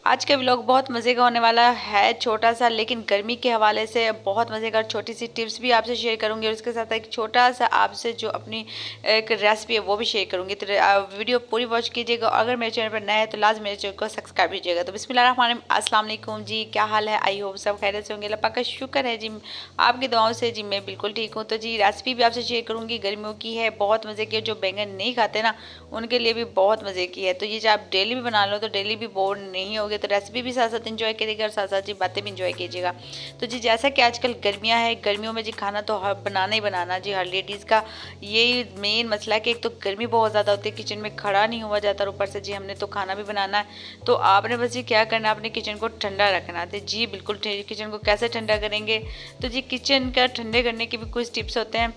आज का व्लॉग बहुत मज़े का होने वाला है, छोटा सा लेकिन गर्मी के हवाले से बहुत मज़े का। छोटी सी टिप्स भी आपसे शेयर करूंगी और उसके साथ एक छोटा सा आपसे जो अपनी एक रेसिपी है वो भी शेयर करूंगी। तो वीडियो पूरी वॉच कीजिएगा। अगर मेरे चैनल पर नए हैं तो लाजमी मेरे चैनल को सब्सक्राइब कीजिएगा। तो बिस्मिल्लाहिर्रहमानिर्रहीम, अस्सलाम वालेकुम जी, क्या हाल है? आई होप सब खैरियत से होंगे। अल्लाह पाक का शुक्र है जी, आपकी दुआओं से जी मैं बिल्कुल ठीक हूँ। तो जी रेसिपी भी आपसे शेयर करूँगी, गर्मियों की है, बहुत मज़े की है। जो बैंगन नहीं खाते ना उनके लिए भी बहुत मज़े की है। तो ये जो आप डेली भी बना लो तो डेली भी बोर नहीं होगे। तो रेसिपी भी साथ साथ इंजॉय करिएगा और साथ साथ जी बातें भी इंजॉय कीजिएगा। तो जी जैसा कि आजकल गर्मियाँ हैं, गर्मियों में जी खाना तो हर बनाना ही बनाना जी, हर लेडीज़ का यही मेन मसला है कि एक तो गर्मी बहुत ज़्यादा होती है, किचन में खड़ा नहीं हुआ जाता और ऊपर से जी हमने तो खाना भी बनाना है। तो आपने बस ये क्या करना है, अपने किचन को ठंडा रखना है। तो जी बिल्कुल किचन को कैसे ठंडा करेंगे, तो जी किचन का ठंडे करने के भी कुछ टिप्स होते हैं।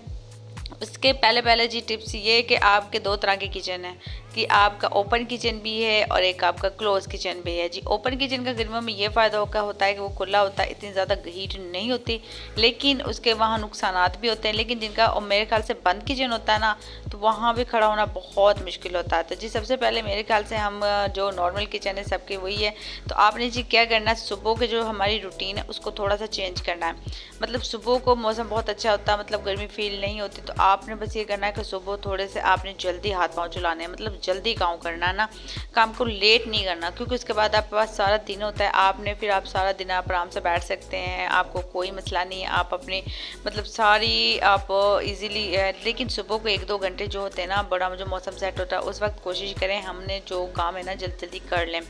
उसके पहले पहले जी टिप्स ये है कि आपके दो तरह के किचन है, कि आपका ओपन किचन भी है और एक आपका क्लोज किचन भी है। जी ओपन किचन का गर्मियों में ये फ़ायदा होता है कि वो खुला होता है, इतनी ज़्यादा हीट नहीं होती, लेकिन उसके वहाँ नुकसानात भी होते हैं। लेकिन जिनका और मेरे ख्याल से बंद किचन होता है ना, तो वहाँ भी खड़ा होना बहुत मुश्किल होता है। तो जी सबसे पहले मेरे ख्याल से हम जो नॉर्मल किचन है सबके वही है। तो आपने जी क्या करना है, सुबह के जो हमारी रूटीन है उसको थोड़ा सा चेंज करना है। मतलब सुबह को मौसम बहुत अच्छा होता है, मतलब गर्मी फील नहीं होती। तो आपने बस ये करना है कि सुबह थोड़े से आपने जल्दी हाथ पाँव चलाने हैं, मतलब जल्दी काम करना है ना, काम को लेट नहीं करना, क्योंकि उसके बाद आपके पास सारा दिन होता है। आपने फिर आप सारा दिन आप आराम से बैठ सकते हैं, आपको कोई मसला नहीं है, आप अपने मतलब सारी आप इजीली। लेकिन सुबह को 1-2 घंटे जो होते हैं ना, बड़ा जो मौसम सेट होता है उस वक्त कोशिश करें हमने जो काम है ना जल्दी जल्दी कर लें।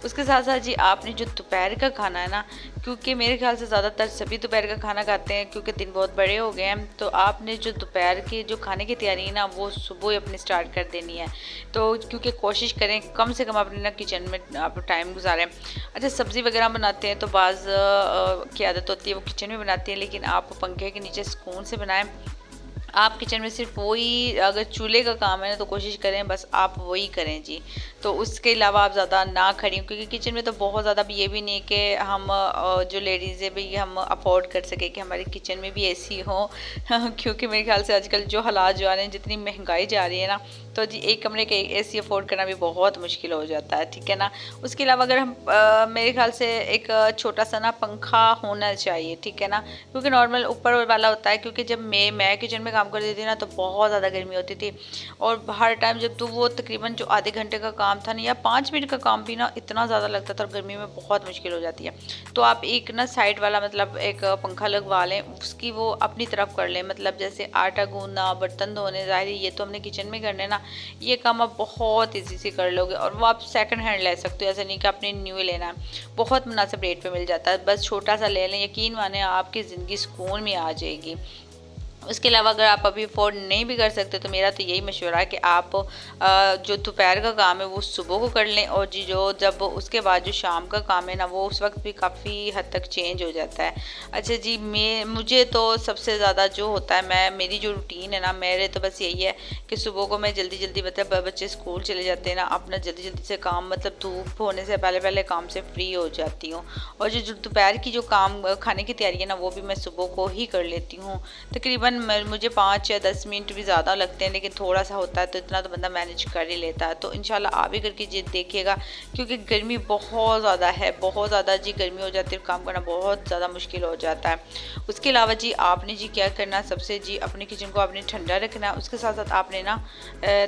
उसके साथ साथ जी आपने जो दोपहर का खाना है ना, क्योंकि मेरे ख्याल से ज़्यादातर सभी दोपहर का खाना खाते हैं क्योंकि दिन बहुत बड़े हो गए हैं। तो आपने जो दोपहर की जो खाने की तैयारी है ना वो सुबह ही अपनी स्टार्ट कर देनी है। तो क्योंकि कोशिश करें कम से कम अपने ना किचन में आप टाइम गुजारें। अच्छा सब्ज़ी वगैरह बनाते हैं तो बाज़ की आदत होती है वो किचन में बनाती है, लेकिन आप पंखे के नीचे सुकून से बनाएं। आप किचन में सिर्फ वही, अगर चूल्हे का काम है ना तो कोशिश करें बस आप वही करें जी। तो उसके अलावा आप ज़्यादा ना खड़ी हों, क्योंकि किचन में तो बहुत ज़्यादा भी ये भी नहीं कि हम जो लेडीज़ है भी हम अफोर्ड कर सके कि हमारे किचन में भी एसी हो क्योंकि मेरे ख्याल से आजकल जो हालात जो आ रहे हैं, जितनी महंगाई जा रही है ना, तो जी एक कमरे के एसी अफोर्ड करना भी बहुत मुश्किल हो जाता है, ठीक है ना। उसके अलावा अगर हम मेरे ख्याल से एक छोटा सा ना पंखा होना चाहिए, ठीक है ना, क्योंकि नॉर्मल ऊपर वाला होता है। क्योंकि जब मैं किचन में काम करती थी ना तो बहुत ज़्यादा गर्मी होती थी, और हर टाइम जब तो वो तकरीबन जो आधे घंटे का काम था ना या 5 मिनट का काम भी ना इतना ज़्यादा लगता था, और गर्मी में बहुत मुश्किल हो जाती है। तो आप एक ना साइड वाला मतलब एक पंखा लगवा लें, उसकी वो अपनी तरफ कर लें। मतलब जैसे आटा गूंदना, बर्तन धोने, ज़ाहिर ये तो हमने किचन में करने ना, ये काम आप बहुत ईजी से कर लोगे। और वो आप सेकंड हैंड ले सकते हो, ऐसा नहीं कि आपने न्यू ही लेना है, बहुत मुनासिब रेट पे मिल जाता है। बस छोटा सा ले लें, यकीन माने आपकी ज़िंदगी सुकून में आ जाएगी। उसके अलावा अगर आप अभी अफोर्ड नहीं भी कर सकते तो मेरा तो यही मशवरा है कि आप जो दोपहर का काम है वो सुबह को कर लें, और जी जो जब उसके बाद जो शाम का काम है ना वो उस वक्त भी काफ़ी हद तक चेंज हो जाता है। अच्छा जी मुझे तो सबसे ज़्यादा जो होता है, मेरी जो रूटीन है ना, मेरे तो बस यही है कि सुबह को मैं जल्दी जल्दी, मतलब बच्चे स्कूल चले जाते हैं ना, अपना जल्दी जल्दी से काम, मतलब धूप होने से पहले पहले काम से फ्री हो जाती हूँ। और जो दोपहर की जो काम खाने की तैयारी है ना वो भी मैं सुबह को ही कर लेती हूँ। तकरीबन मुझे 5 या 10 मिनट भी ज़्यादा लगते हैं, लेकिन थोड़ा सा होता है तो इतना तो बंदा मैनेज कर ही लेता है। तो इंशाल्लाह आप भी करके जी देखिएगा, क्योंकि गर्मी बहुत ज़्यादा है, बहुत ज़्यादा जी गर्मी हो जाती है, काम करना बहुत ज़्यादा मुश्किल हो जाता है। उसके अलावा जी आपने जी क्या करना है, सबसे जी अपने किचन को आपने ठंडा रखना है। उसके साथ साथ आपने ना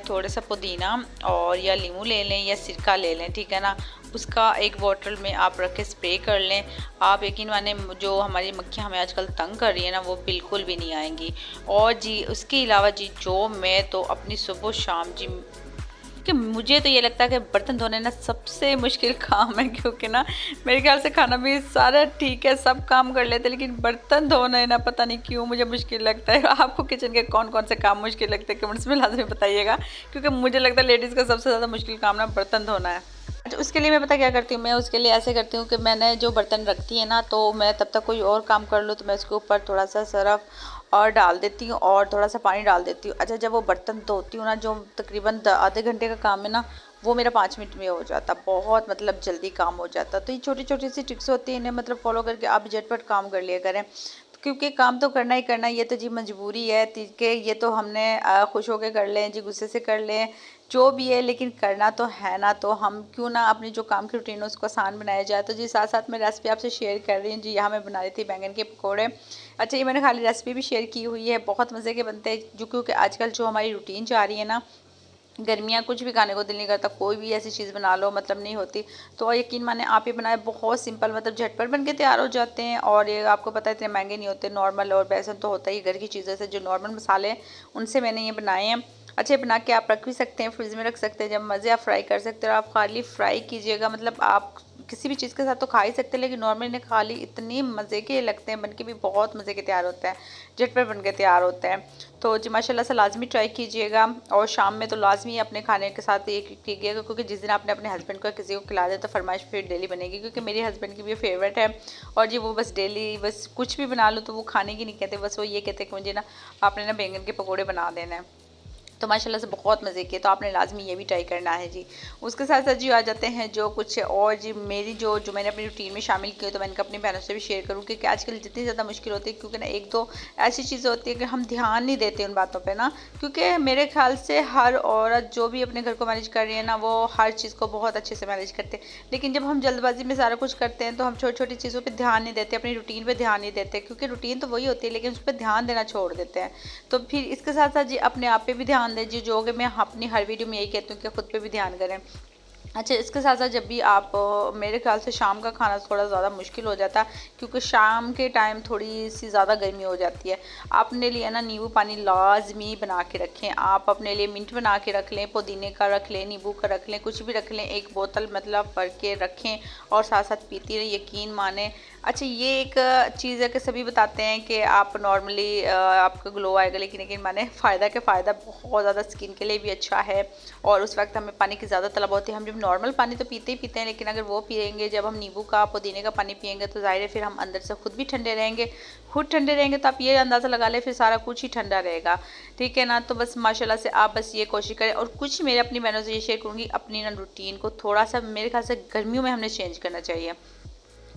थोड़ा सा पुदीना और या नींबू ले लें या सिरका ले लें, ठीक है ना, उसका एक बोतल में आप रख के स्प्रे कर लें। आप यकीन माने जो हमारी मक्खियाँ हमें आजकल तंग कर रही है ना वो बिल्कुल भी नहीं आएंगी। और जी उसके अलावा जी जो मैं तो अपनी सुबह शाम जी, कि मुझे तो ये लगता है कि बर्तन धोने ना सबसे मुश्किल काम है, क्योंकि ना मेरे ख्याल से खाना भी सारा ठीक है, सब काम कर लेते हैं, लेकिन बर्तन धोना ना पता नहीं क्यों मुझे मुश्किल लगता है। आपको किचन के कौन कौन से काम मुश्किल लगते हैं कमेंट्स में लाजमी बताइएगा, क्योंकि मुझे लगता है लेडीज़ का सबसे ज़्यादा मुश्किल काम ना बर्तन धोना है। अच्छा उसके लिए मैं पता क्या करती हूँ, मैं उसके लिए ऐसे करती हूँ कि मैंने जो बर्तन रखती है ना, तो मैं तब तक कोई और काम कर लूँ तो मैं उसके ऊपर थोड़ा सा सरफ और डाल देती हूँ और थोड़ा सा पानी डाल देती हूँ। अच्छा जब वो बर्तन धोती हूँ ना, जो तकरीबन आधे घंटे का काम है ना, वो मेरा 5 मिनट में हो जाता, बहुत मतलब जल्दी काम हो जाता। तो ये छोटी छोटी सी ट्रिक्स होती हैं, इन्हें मतलब फॉलो करके आप झटपट काम कर लिया करें, क्योंकि काम तो करना ही करना, ये तो जी मजबूरी है कि ये तो हमने खुश होकर कर लें जी, गुस्से से कर लें, जो भी है, लेकिन करना तो है ना, तो हम क्यों ना अपनी जो काम की रूटीन है उसको आसान बनाया जाए। तो जी साथ साथ मैं रेसिपी आपसे शेयर कर रही हूँ जी। यहाँ मैं बना रही थी बैंगन के पकौड़े। अच्छा, ये मैंने खाली रेसिपी भी शेयर की हुई है, बहुत मज़े के बनते हैं जो, क्योंकि आजकल जो हमारी रूटीन जा रही है ना, गर्मियाँ कुछ भी खाने को दिल नहीं करता, कोई भी ऐसी चीज़ बना लो मतलब नहीं होती। तो यकीन माने आप ये बनाए, बहुत सिंपल मतलब झटपट बन के तैयार हो जाते हैं। और ये आपको पता है इतने महंगे नहीं होते, नॉर्मल, और बेसन तो होता ही घर की चीज़ों से, जो नॉर्मल मसाले हैं उनसे मैंने ये बनाए हैं। अच्छे बना के आप रख भी सकते हैं, फ्रिज में रख सकते हैं, जब मज़े आप फ्राई कर सकते हैं। और आप खाली फ्राई कीजिएगा, मतलब आप किसी भी चीज़ के साथ तो खा ही सकते हैं, लेकिन नॉर्मली ने खाली इतनी मज़े के लगते हैं, बन के भी बहुत मज़े के तैयार होता है, झटपट बन के तैयार होता है। तो जी माशाल्लाह से लाजमी ट्राई कीजिएगा। और शाम में तो लाजमी अपने खाने के साथ ये कीजिएगा, क्योंकि जिस दिन आपने अपने हस्बैंड को किसी को खिला दे तो फरमाइश फिर डेली बनेगी, क्योंकि मेरे हस्बैंड की भी फेवरेट है। और जी वो बस डेली बस कुछ भी बना लो तो वो खाने की नहीं कहते, बस वो ये कहते हैं कि मुझे ना आपने ना बैंगन के पकौड़े बना देना है। तो माशाल्लाह से बहुत मज़े किए, तो आपने लाजमी ये भी ट्राई करना है जी। उसके साथ साथ जी आ जाते हैं जो कुछ और जी, मेरी जो जो मैंने अपनी रूटीन में शामिल की तो मैंने कहा अपनी बहनों से भी शेयर करूँ, क्योंकि आजकल जितनी ज़्यादा मुश्किल होती है, क्योंकि ना एक दो ऐसी चीज़ें होती है कि हम ध्यान नहीं देते उन बातों पर ना। क्योंकि मेरे ख्याल से हर औरत जो भी अपने घर को मैनेज कर रही है ना, वो हर चीज़ को बहुत अच्छे से मैनेज करते हैं। लेकिन जब हम जल्दबाजी में सारा कुछ करते हैं तो हम छोटी छोटी चीज़ों पर ध्यान नहीं देते, अपनी रूटीन पर ध्यान नहीं देते, क्योंकि रूटीन तो वही होती है लेकिन उस पर ध्यान देना छोड़ देते हैं। तो फिर इसके साथ साथ जी अपने आप पे भी ध्यान दें जी, जो कि मैं अपनी हर वीडियो में यही कहती हूँ कि खुद पे भी ध्यान करें। अच्छा, इसके साथ साथ जब भी आप मेरे ख्याल से शाम का खाना थोड़ा ज़्यादा मुश्किल हो जाता है, क्योंकि शाम के टाइम थोड़ी सी ज़्यादा गर्मी हो जाती है। आपने लिए ना नींबू पानी लाजमी बना के रखें, आप अपने लिए मिंट बना के रख लें, पुदीने का रख लें, नींबू का रख लें, कुछ भी रख लें, एक बोतल मतलब भर के रखें और साथ साथ पीती रहे, यकीन माने। अच्छा, ये एक चीज़ है कि सभी बताते हैं कि आप नॉर्मली आपका ग्लो आएगा, लेकिन माने फ़ायदा के फ़ायदा बहुत ज़्यादा, स्किन के लिए भी अच्छा है। और उस वक्त हमें पानी की ज़्यादा तलब होती है, हम जब नॉर्मल पानी तो पीते ही पीते हैं, लेकिन अगर वो पिएंगे, जब हम नींबू का पुदीने का पानी पिएंगे तो ज़ाहिर है फिर हम अंदर से खुद भी ठंडे रहेंगे। खुद ठंडे रहेंगे तो आप ये अंदाज़ा लगा लें फिर सारा कुछ ही ठंडा रहेगा। ठीक है ना। तो बस माशाल्लाह से आप बस ये कोशिश करें। और कुछ मेरे अपनी बहनों से ये शेयर करूँगी, अपनी ना रूटीन को थोड़ा सा मेरे ख्याल से गर्मियों में हमने चेंज करना चाहिए,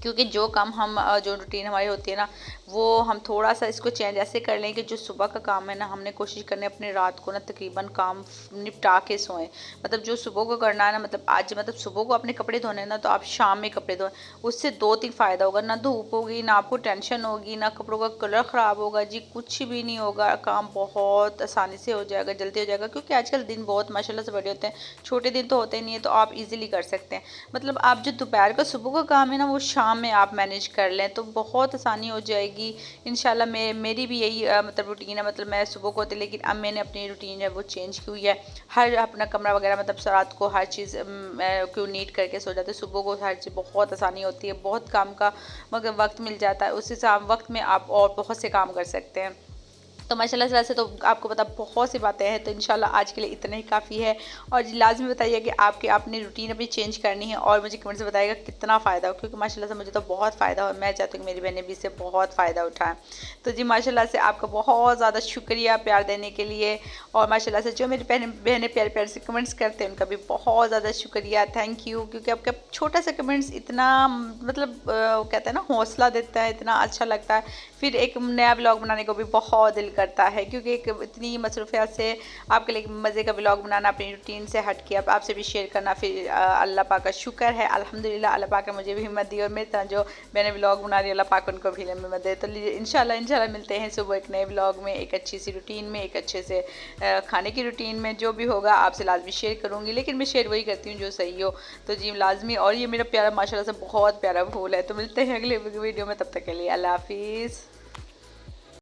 क्योंकि जो काम हम जो रूटीन हमारी होती है ना, वो हम थोड़ा सा इसको चेंज ऐसे कर लें कि जो सुबह का काम है ना, हमने कोशिश करनी है अपने रात को ना तकरीबन काम निपटा के सोएं। मतलब जो सुबह को करना है ना, मतलब आज मतलब सुबह को अपने कपड़े धोने हैं ना, तो आप शाम में कपड़े धोएं। उससे दो तीन फ़ायदा होगा, ना धूप होगी, ना आपको टेंशन होगी, ना कपड़ों का कलर ख़राब होगा जी, कुछ भी नहीं होगा, काम बहुत आसानी से हो जाएगा, जल्दी हो जाएगा। क्योंकि आजकल दिन बहुत माशाल्लाह से बड़े होते हैं, छोटे दिन तो होते नहीं है, तो आप ईज़िली कर सकते हैं। मतलब आप जो दोपहर का सुबह का काम है ना, वो शाम में आप मैनेज कर लें तो बहुत आसानी हो जाएगी इंशाल्लाह। मेरी भी यही मतलब रूटीन है, मतलब मैं सुबह को होती, लेकिन अब मैंने अपनी रूटीन है वो चेंज की हुई है। हर अपना कमरा वगैरह मतलब रात को हर चीज़ क्यों नीट करके सो जाते, सुबह को हर चीज़ बहुत आसानी होती है, बहुत काम का मगर वक्त मिल जाता है, उस हिसाब वक्त में आप और बहुत से काम कर सकते हैं। तो माशाल्लाह से वैसे तो आपको पता बहुत सी बातें हैं, तो इंशाल्लाह आज के लिए इतना ही काफ़ी है। और जी लाज़मी बताइए कि आपने रूटीन अपनी चेंज करनी है, और मुझे कमेंट से बताइएगा कितना फ़ायदा हो, क्योंकि माशाल्लाह से मुझे तो बहुत फ़ायदा हो, मैं चाहती हूँ कि मेरी बहनें भी इससे बहुत फ़ायदा उठाएं। तो जी माशाल्लाह से आपका बहुत ज़्यादा शुक्रिया प्यार देने के लिए। और माशाल्लाह से जो मेरी बहनें प्यारे प्यारे से कमेंट्स करते हैं उनका भी बहुत ज़्यादा शुक्रिया, थैंक यू। क्योंकि आपका छोटा सा कमेंट्स इतना मतलब कहते हैं ना हौसला देता है, इतना अच्छा लगता है, फिर एक नया ब्लॉग बनाने को भी बहुत दिल करता है। क्योंकि एक इतनी मसरूफियत से आपके लिए मज़े का ब्लॉग बनाना, अपनी रूटीन से हट के आपसे भी शेयर करना, फिर अल्लाह पाक का शुक्र है अल्हम्दुलिल्लाह, अल्लाह पाक ने मुझे भी हिम्मत दी, और मेरे तरह जो मैंने ब्लॉग बना रही अल्लाह पाक उनको भी हिम्मत दे। तो इंशाल्लाह मिलते हैं सुबह एक नए ब्लॉग में, एक अच्छी सी रूटीन में, एक अच्छे से खाने की रूटीन में। जो भी होगा आपसे लाजमी शेयर करूँगी, लेकिन मैं शेयर वही करती हूँ जो सही हो। तो जी लाजमी। और ये मेरा प्यारा माशाल्लाह से बहुत प्यारा फूल है। तो मिलते हैं अगले वीडियो में, तब तक के लिए अल्लाह हाफिज़।